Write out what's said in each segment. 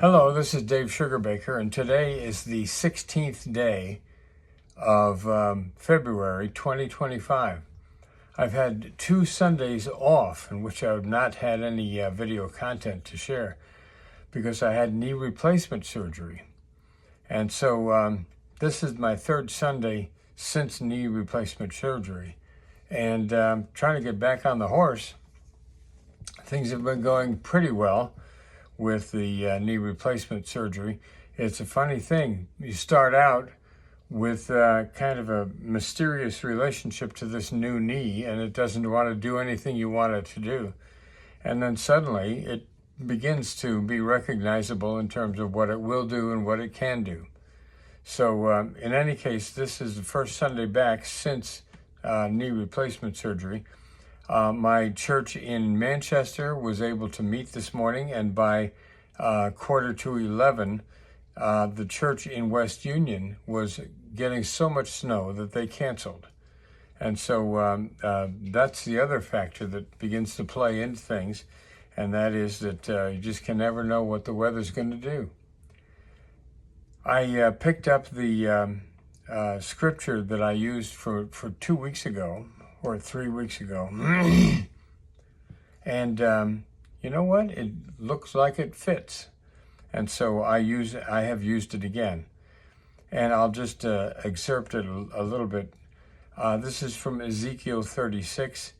Hello, this is Dave Sugarbaker, and today is the 16th day of February 2025. I've had 2 Sundays off in which I have not had any video content to share because I had knee replacement surgery. And so this is my 3rd Sunday since knee replacement surgery. And trying to get back on the horse. Things have been going pretty well with the knee replacement surgery. It's a funny thing. You start out with kind of a mysterious relationship to this new knee, and it doesn't want to do anything you want it to do. And then suddenly it begins to be recognizable in terms of what it will do and what it can do. So in any case, this is the first Sunday back since knee replacement surgery. My church in Manchester was able to meet this morning, and by 11:15, the church in West Union was getting so much snow that they canceled. And so that's the other factor that begins to play into things, and that is that you just can never know what the weather's going to do. I picked up the scripture that I used for 2 weeks ago, or 3 weeks ago. And you know what? It looks like it fits. And so I have used it again. And I'll just excerpt it a little bit. This is from Ezekiel 36.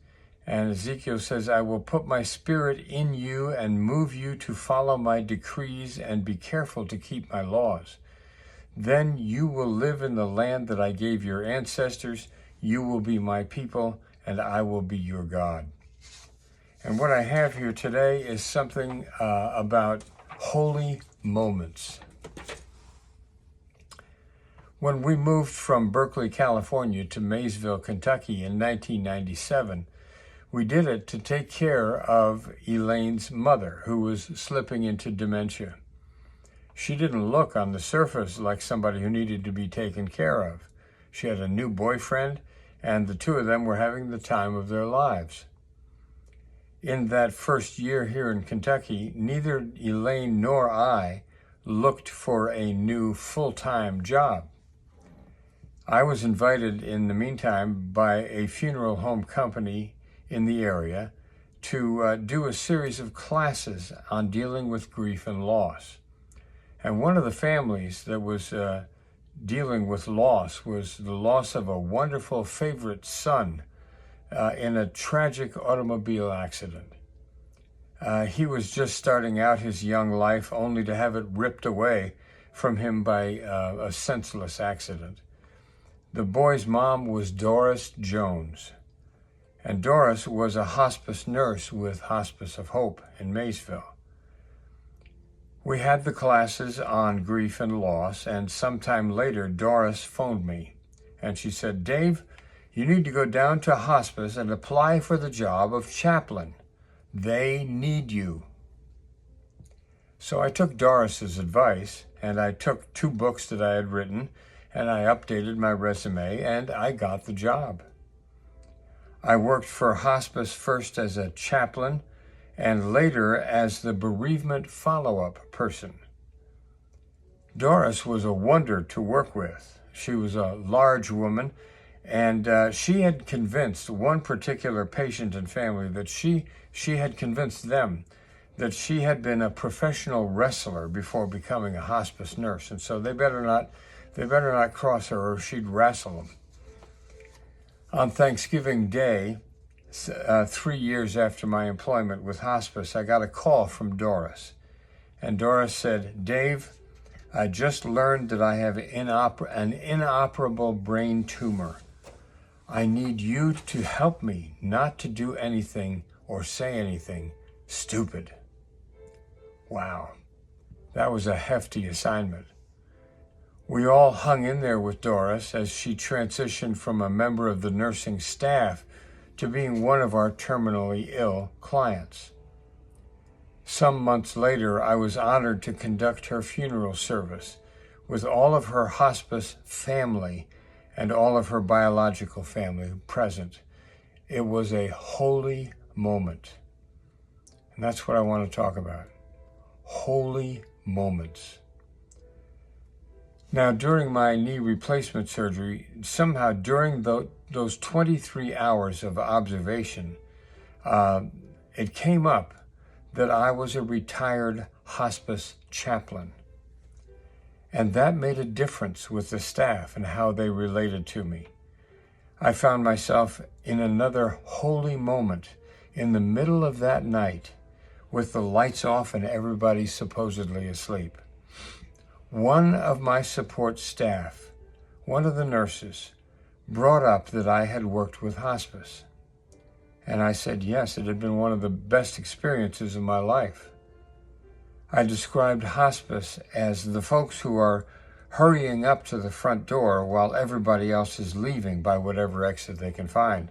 And Ezekiel says, "I will put my spirit in you and move you to follow my decrees and be careful to keep my laws. Then you will live in the land that I gave your ancestors. You will be my people, and I will be your God." And what I have here today is something about holy moments. When we moved from Berkeley, California to Maysville, Kentucky in 1997, we did it to take care of Elaine's mother, who was slipping into dementia. She didn't look on the surface like somebody who needed to be taken care of. She had a new boyfriend, and the two of them were having the time of their lives. In that first year here in Kentucky, neither Elaine nor I looked for a new full-time job. I was invited in the meantime by a funeral home company in the area to do a series of classes on dealing with grief and loss. And one of the families that was dealing with loss was the loss of a wonderful favorite son in a tragic automobile accident. He was just starting out his young life only to have it ripped away from him by a senseless accident. The boy's mom was Doris Jones, and Doris was a hospice nurse with Hospice of Hope in Maysville. We had the classes on grief and loss, and sometime later, Doris phoned me, and she said, "Dave, you need to go down to hospice and apply for the job of chaplain. They need you." So I took Doris's advice, and I took 2 books that I had written, and I updated my resume, and I got the job. I worked for hospice first as a chaplain, and later as the bereavement follow-up person. Doris was a wonder to work with. She was a large woman, and she had convinced one particular patient and family that she had convinced them that she had been a professional wrestler before becoming a hospice nurse, and so they better not cross her or she'd wrestle them. On Thanksgiving Day, 3 years after my employment with hospice, I got a call from Doris. And Doris said, "Dave, I just learned that I have an inoperable brain tumor. I need you to help me not to do anything or say anything stupid." Wow, that was a hefty assignment. We all hung in there with Doris as she transitioned from a member of the nursing staff to being one of our terminally ill clients. Some months later, I was honored to conduct her funeral service with all of her hospice family and all of her biological family present. It was a holy moment. And that's what I want to talk about. Holy moments. Now, during my knee replacement surgery, somehow during those 23 hours of observation, it came up that I was a retired hospice chaplain. And that made a difference with the staff and how they related to me. I found myself in another holy moment in the middle of that night with the lights off and everybody supposedly asleep. One of my support staff, one of the nurses, brought up that I had worked with hospice. And I said, yes, it had been one of the best experiences of my life. I described hospice as the folks who are hurrying up to the front door while everybody else is leaving by whatever exit they can find.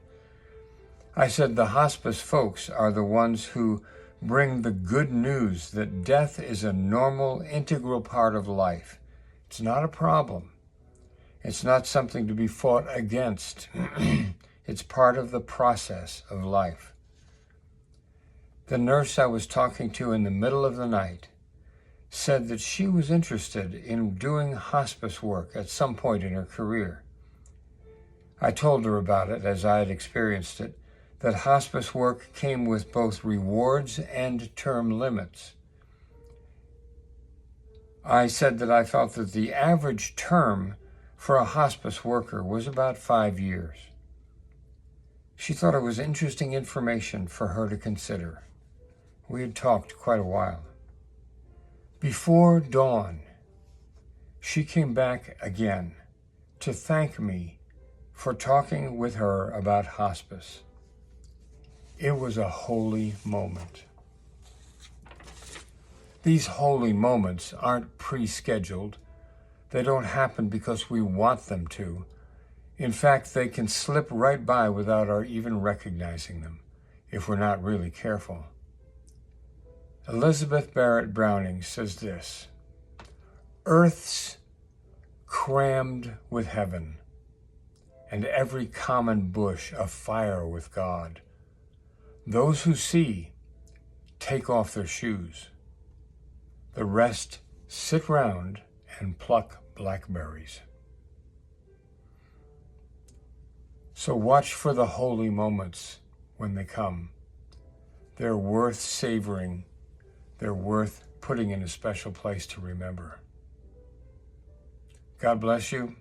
I said the hospice folks are the ones who bring the good news that death is a normal, integral part of life. It's not a problem. It's not something to be fought against. It's part of the process of life. The nurse I was talking to in the middle of the night said that she was interested in doing hospice work at some point in her career. I told her about it as I had experienced it, that hospice work came with both rewards and term limits. I said that I felt that the average term for a hospice worker was about 5 years. She thought it was interesting information for her to consider. We had talked quite a while. Before dawn, she came back again to thank me for talking with her about hospice. It was a holy moment. These holy moments aren't pre-scheduled. They don't happen because we want them to. In fact, they can slip right by without our even recognizing them, if we're not really careful. Elizabeth Barrett Browning says this: "Earth's crammed with heaven, and every common bush afire with God. Those who see take off their shoes. The rest sit round and pluck blackberries." So watch for the holy moments when they come. They're worth savoring. They're worth putting in a special place to remember. God bless you.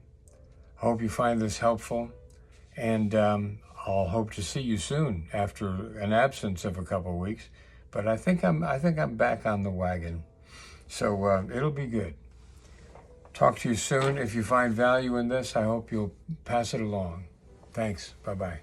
I hope you find this helpful. And I'll hope to see you soon after an absence of a couple of weeks. But I think I'm back on the wagon. So it'll be good. Talk to you soon. If you find value in this, I hope you'll pass it along. Thanks. Bye-bye.